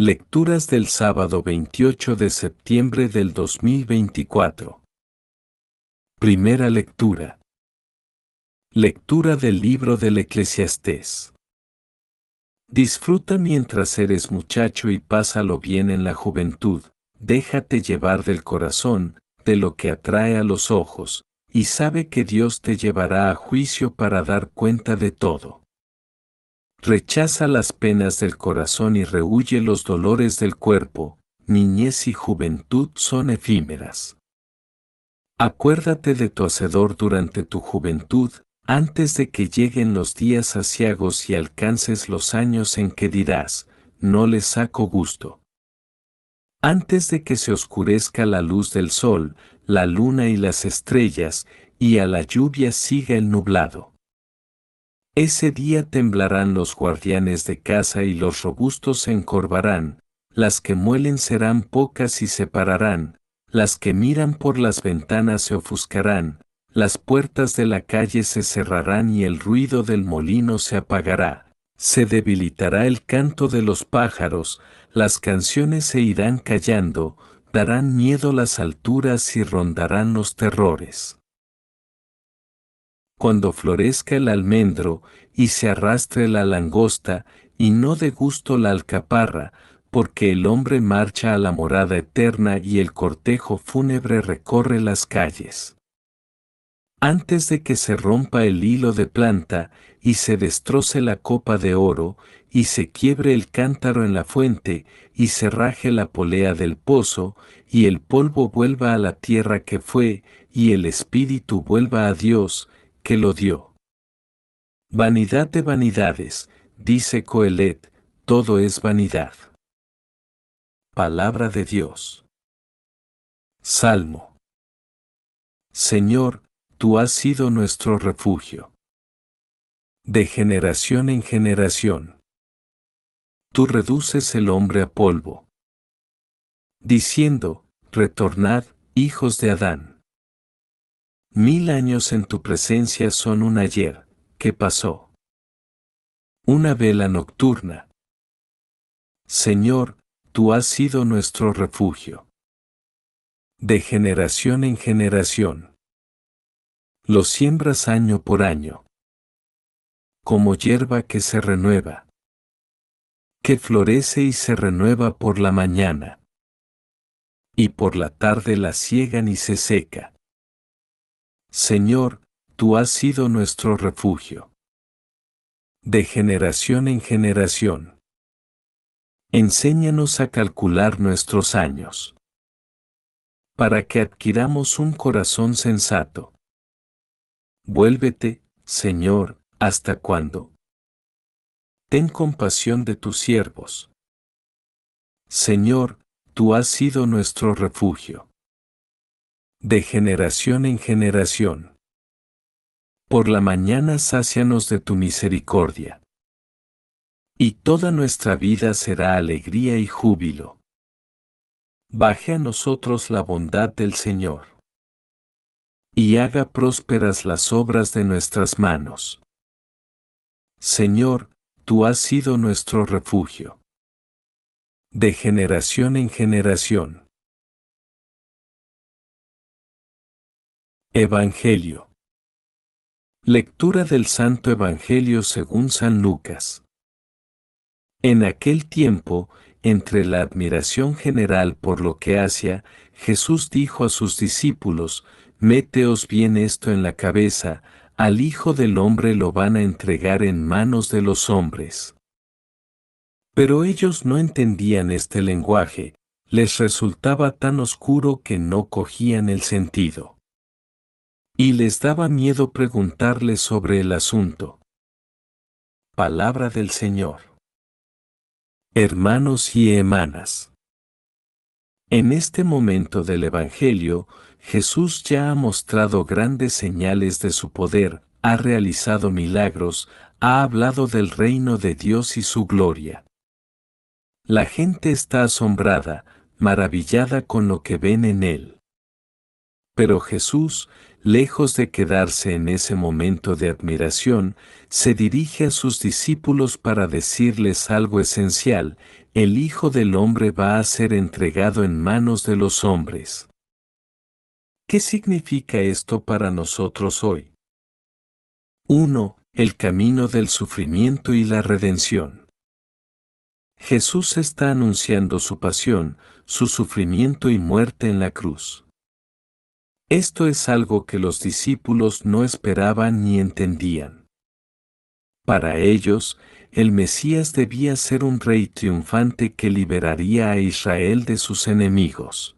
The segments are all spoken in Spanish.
Lecturas del sábado 28 de septiembre del 2024. Primera lectura. Lectura del libro del Eclesiastés. Disfruta mientras eres muchacho y pásalo bien en la juventud, déjate llevar del corazón, de lo que atrae a los ojos, y sabe que Dios te llevará a juicio para dar cuenta de todo. Rechaza las penas del corazón y rehúye los dolores del cuerpo, niñez y juventud son efímeras. Acuérdate de tu Hacedor durante tu juventud, antes de que lleguen los días aciagos y alcances los años en que dirás, no les saco gusto. Antes de que se oscurezca la luz del sol, la luna y las estrellas, y a la lluvia siga el nublado. Ese día temblarán los guardianes de casa y los robustos se encorvarán, las que muelen serán pocas y se pararán, las que miran por las ventanas se ofuscarán, las puertas de la calle se cerrarán y el ruido del molino se apagará, se debilitará el canto de los pájaros, las canciones se irán callando, darán miedo las alturas y rondarán los terrores. Cuando florezca el almendro, y se arrastre la langosta, y no dé gusto la alcaparra, porque el hombre marcha a la morada eterna y el cortejo fúnebre recorre las calles. Antes de que se rompa el hilo de planta, y se destroce la copa de oro, y se quiebre el cántaro en la fuente, y se raje la polea del pozo, y el polvo vuelva a la tierra que fue, y el espíritu vuelva a Dios, que lo dio. Vanidad de vanidades, dice Coelet, todo es vanidad. Palabra de Dios. Salmo. Señor, tú has sido nuestro refugio. De generación en generación. Tú reduces el hombre a polvo. Diciendo, retornad, hijos de Adán. 1000 años en tu presencia son un ayer, que pasó. Una vela nocturna. Señor, tú has sido nuestro refugio. De generación en generación. Lo siembras año por año. Como hierba que se renueva. Que florece y se renueva por la mañana. Y por la tarde la siegan y se seca. Señor, tú has sido nuestro refugio. De generación en generación. Enséñanos a calcular nuestros años. Para que adquiramos un corazón sensato. Vuélvete, Señor, ¿hasta cuándo? Ten compasión de tus siervos. Señor, tú has sido nuestro refugio. De generación en generación. Por la mañana sácianos de tu misericordia. Y toda nuestra vida será alegría y júbilo. Baje a nosotros la bondad del Señor. Y haga prósperas las obras de nuestras manos. Señor, tú has sido nuestro refugio. De generación en generación. Evangelio. Lectura del Santo Evangelio según San Lucas. En aquel tiempo, entre la admiración general por lo que hacía, Jesús dijo a sus discípulos, méteos bien esto en la cabeza, al Hijo del Hombre lo van a entregar en manos de los hombres. Pero ellos no entendían este lenguaje, les resultaba tan oscuro que no cogían el sentido. Y les daba miedo preguntarles sobre el asunto. Palabra del Señor. Hermanos y hermanas. En este momento del Evangelio, Jesús ya ha mostrado grandes señales de su poder, ha realizado milagros, ha hablado del reino de Dios y su gloria. La gente está asombrada, maravillada con lo que ven en él. Pero Jesús, lejos de quedarse en ese momento de admiración, se dirige a sus discípulos para decirles algo esencial, el Hijo del Hombre va a ser entregado en manos de los hombres. ¿Qué significa esto para nosotros hoy? 1. El camino del sufrimiento y la redención. Jesús está anunciando su pasión, su sufrimiento y muerte en la cruz. Esto es algo que los discípulos no esperaban ni entendían. Para ellos, el Mesías debía ser un rey triunfante que liberaría a Israel de sus enemigos.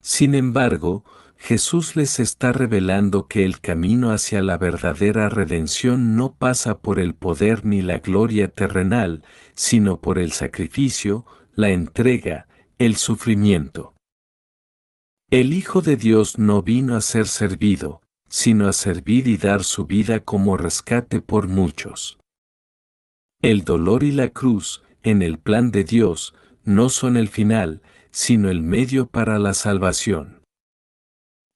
Sin embargo, Jesús les está revelando que el camino hacia la verdadera redención no pasa por el poder ni la gloria terrenal, sino por el sacrificio, la entrega, el sufrimiento. El Hijo de Dios no vino a ser servido, sino a servir y dar su vida como rescate por muchos. El dolor y la cruz, en el plan de Dios, no son el final, sino el medio para la salvación.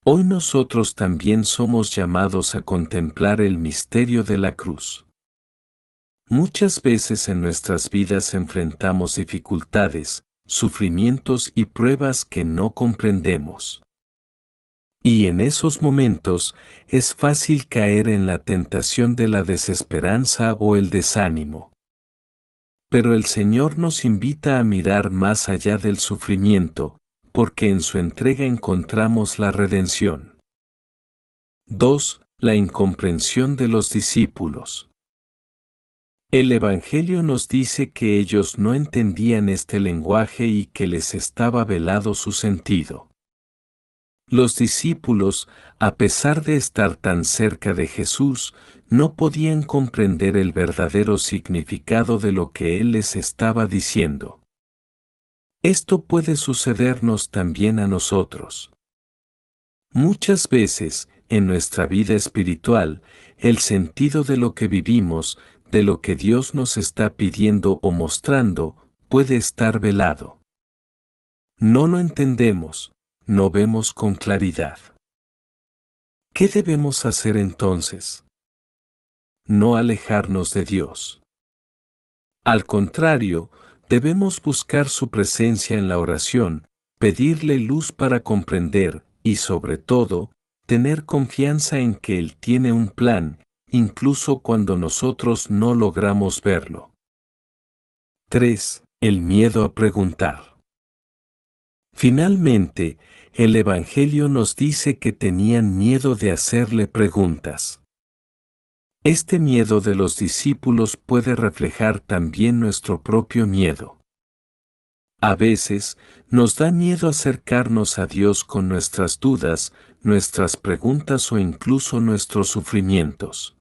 Hoy nosotros también somos llamados a contemplar el misterio de la cruz. Muchas veces en nuestras vidas enfrentamos dificultades, sufrimientos y pruebas que no comprendemos. Y en esos momentos es fácil caer en la tentación de la desesperanza o el desánimo. Pero el Señor nos invita a mirar más allá del sufrimiento, porque en su entrega encontramos la redención. 2. La incomprensión de los discípulos. El Evangelio nos dice que ellos no entendían este lenguaje y que les estaba velado su sentido. Los discípulos, a pesar de estar tan cerca de Jesús, no podían comprender el verdadero significado de lo que Él les estaba diciendo. Esto puede sucedernos también a nosotros. Muchas veces, en nuestra vida espiritual, el sentido de lo que vivimos, de lo que Dios nos está pidiendo o mostrando, puede estar velado. No lo entendemos, no vemos con claridad. ¿Qué debemos hacer entonces? No alejarnos de Dios. Al contrario, debemos buscar su presencia en la oración, pedirle luz para comprender, y sobre todo, tener confianza en que Él tiene un plan, incluso cuando nosotros no logramos verlo. 3. El miedo a preguntar. Finalmente, el Evangelio nos dice que tenían miedo de hacerle preguntas. Este miedo de los discípulos puede reflejar también nuestro propio miedo. A veces, nos da miedo acercarnos a Dios con nuestras dudas, nuestras preguntas o incluso nuestros sufrimientos.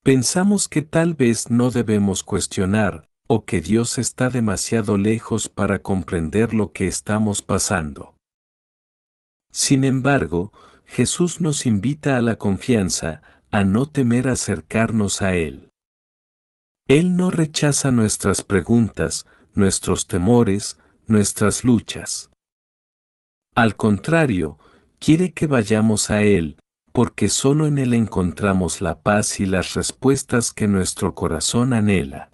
Pensamos que tal vez no debemos cuestionar, o que Dios está demasiado lejos para comprender lo que estamos pasando. Sin embargo, Jesús nos invita a la confianza, a no temer acercarnos a Él. Él no rechaza nuestras preguntas, nuestros temores, nuestras luchas. Al contrario, quiere que vayamos a Él, porque solo en Él encontramos la paz y las respuestas que nuestro corazón anhela.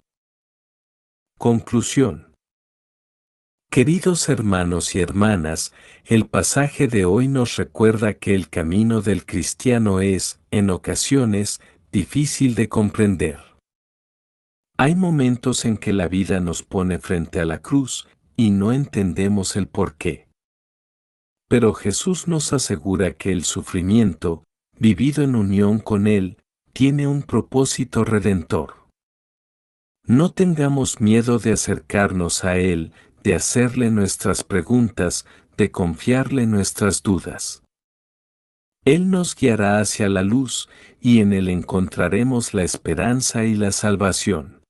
Conclusión. Queridos hermanos y hermanas, el pasaje de hoy nos recuerda que el camino del cristiano es, en ocasiones, difícil de comprender. Hay momentos en que la vida nos pone frente a la cruz, y no entendemos el porqué. Pero Jesús nos asegura que el sufrimiento, vivido en unión con Él, tiene un propósito redentor. No tengamos miedo de acercarnos a Él, de hacerle nuestras preguntas, de confiarle nuestras dudas. Él nos guiará hacia la luz, y en Él encontraremos la esperanza y la salvación.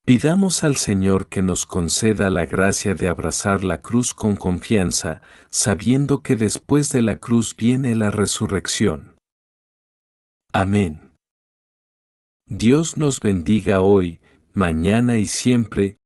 Pidamos al Señor que nos conceda la gracia de abrazar la cruz con confianza, sabiendo que después de la cruz viene la resurrección. Amén. Dios nos bendiga hoy, mañana y siempre.